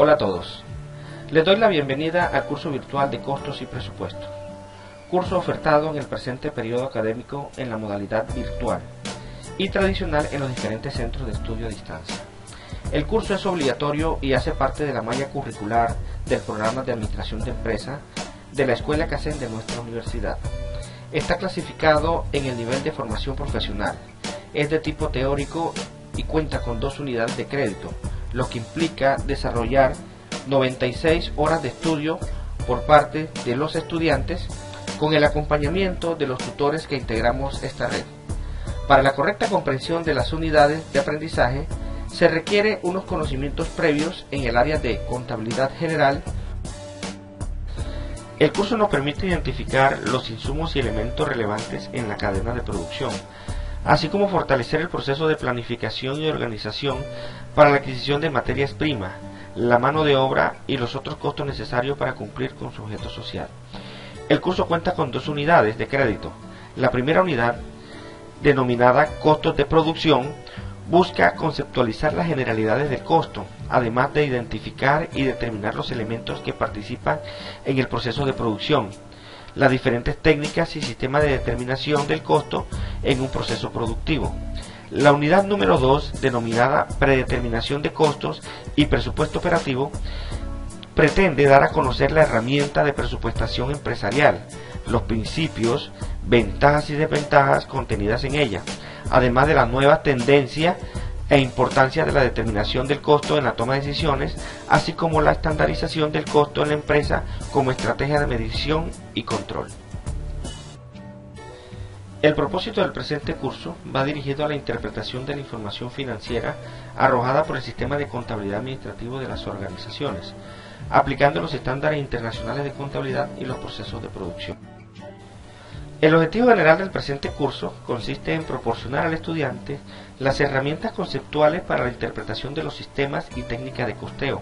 Hola a todos. Les doy la bienvenida al curso virtual de Costos y Presupuestos, curso ofertado en el presente periodo académico en la modalidad virtual y tradicional en los diferentes centros de estudio a distancia. El curso es obligatorio y hace parte de la malla curricular del programa de Administración de Empresa de la Escuela CACEN de nuestra universidad. Está clasificado en el nivel de formación profesional, es de tipo teórico y cuenta con 2 unidades de crédito, lo que implica desarrollar 96 horas de estudio por parte de los estudiantes con el acompañamiento de los tutores que integramos esta red. Para la correcta comprensión de las unidades de aprendizaje se requiere unos conocimientos previos en el área de contabilidad general. El curso nos permite identificar los insumos y elementos relevantes en la cadena de producción, así como fortalecer el proceso de planificación y organización para la adquisición de materias primas, la mano de obra y los otros costos necesarios para cumplir con su objeto social. El curso cuenta con 2 unidades de crédito. La primera unidad, denominada Costos de Producción, busca conceptualizar las generalidades del costo, además de identificar y determinar los elementos que participan en el proceso de producción, las diferentes técnicas y sistemas de determinación del costo en un proceso productivo. La unidad número 2, denominada Predeterminación de Costos y Presupuesto Operativo, pretende dar a conocer la herramienta de presupuestación empresarial, los principios, ventajas y desventajas contenidas en ella, además de la nueva tendencia e importancia de la determinación del costo en la toma de decisiones, así como la estandarización del costo en la empresa como estrategia de medición y control. El propósito del presente curso va dirigido a la interpretación de la información financiera arrojada por el sistema de contabilidad administrativo de las organizaciones, aplicando los estándares internacionales de contabilidad y los procesos de producción. El objetivo general del presente curso consiste en proporcionar al estudiante las herramientas conceptuales para la interpretación de los sistemas y técnicas de costeo,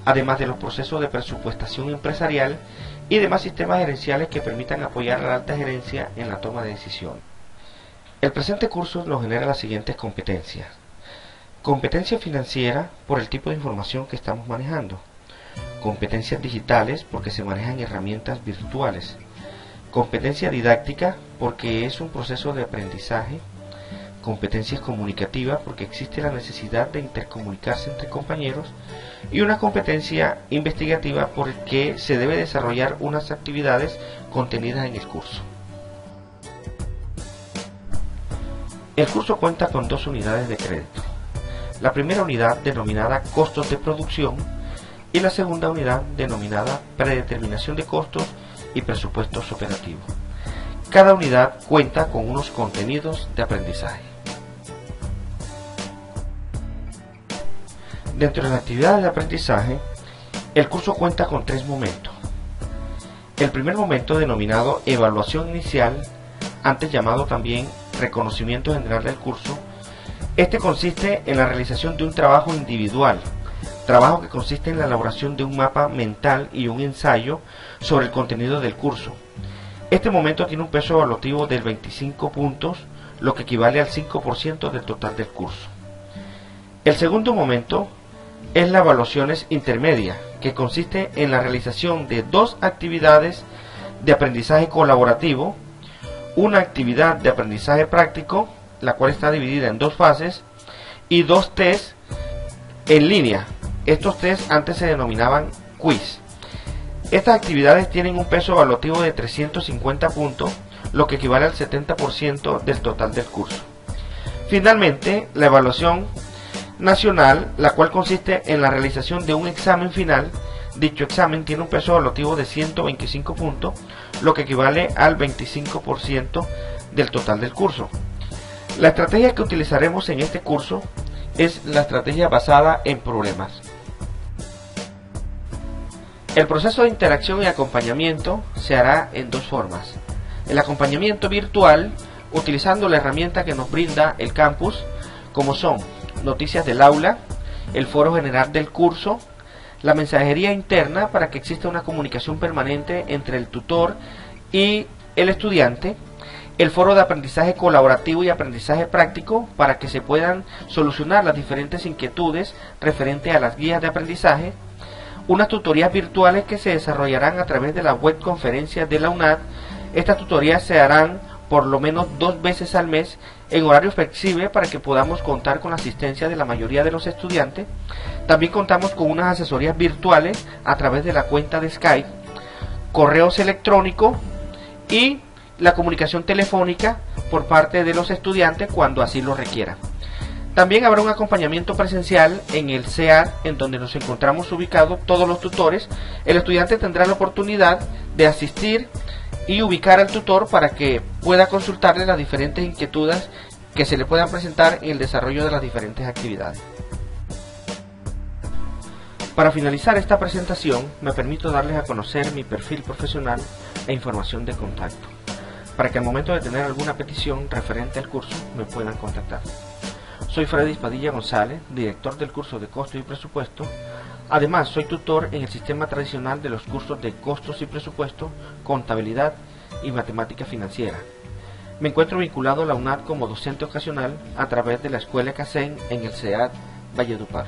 además de los procesos de presupuestación empresarial y demás sistemas gerenciales que permitan apoyar a la alta gerencia en la toma de decisiones. El presente curso nos genera las siguientes competencias. Competencia financiera por el tipo de información que estamos manejando. Competencias digitales porque se manejan herramientas virtuales. Competencia didáctica porque es un proceso de aprendizaje. Competencias comunicativas porque existe la necesidad de intercomunicarse entre compañeros. Y una competencia investigativa porque se debe desarrollar unas actividades contenidas en el curso. El curso cuenta con 2 unidades de crédito. La primera unidad denominada Costos de Producción y la segunda unidad denominada Predeterminación de Costos y Presupuestos Operativos. Cada unidad cuenta con unos contenidos de aprendizaje. Dentro de las actividades de aprendizaje, el curso cuenta con 3 momentos. El primer momento, denominado Evaluación Inicial, antes llamado también Reconocimiento General del curso, este consiste en la realización de un trabajo individual, trabajo que consiste en la elaboración de un mapa mental y un ensayo sobre el contenido del curso. Este momento tiene un peso evaluativo de 25 puntos, lo que equivale al 5% del total del curso. El segundo momento es la evaluación intermedia, que consiste en la realización de 2 actividades de aprendizaje colaborativo, una actividad de aprendizaje práctico, la cual está dividida en 2 fases, y 2 tests en línea. Estos tests antes se denominaban quiz. Estas actividades tienen un peso evaluativo de 350 puntos, lo que equivale al 70% del total del curso. Finalmente, la evaluación nacional, la cual consiste en la realización de un examen final. Dicho examen tiene un peso evaluativo de 125 puntos, lo que equivale al 25% del total del curso. La estrategia que utilizaremos en este curso es la estrategia basada en problemas. El proceso de interacción y acompañamiento se hará en 2 formas. El acompañamiento virtual, utilizando la herramienta que nos brinda el campus, como son noticias del aula, el foro general del curso, la mensajería interna para que exista una comunicación permanente entre el tutor y el estudiante, el foro de aprendizaje colaborativo y aprendizaje práctico para que se puedan solucionar las diferentes inquietudes referentes a las guías de aprendizaje, unas tutorías virtuales que se desarrollarán a través de la web conferencia de la UNAD. Estas tutorías se harán por lo menos 2 veces al mes en horario flexible para que podamos contar con la asistencia de la mayoría de los estudiantes. También contamos con unas asesorías virtuales a través de la cuenta de Skype, correos electrónicos y la comunicación telefónica por parte de los estudiantes cuando así lo requieran. También habrá un acompañamiento presencial en el CEAD, en donde nos encontramos ubicados todos los tutores. El estudiante tendrá la oportunidad de asistir y ubicar al tutor para que pueda consultarle las diferentes inquietudes que se le puedan presentar en el desarrollo de las diferentes actividades. Para finalizar esta presentación, me permito darles a conocer mi perfil profesional e información de contacto, para que al momento de tener alguna petición referente al curso me puedan contactar. Soy Freddy Padilla González, director del curso de Costos y Presupuesto. Además, soy tutor en el sistema tradicional de los cursos de Costos y Presupuesto, Contabilidad y Matemática Financiera. Me encuentro vinculado a la UNAD como docente ocasional a través de la Escuela CACEN en el CEAD Valledupar.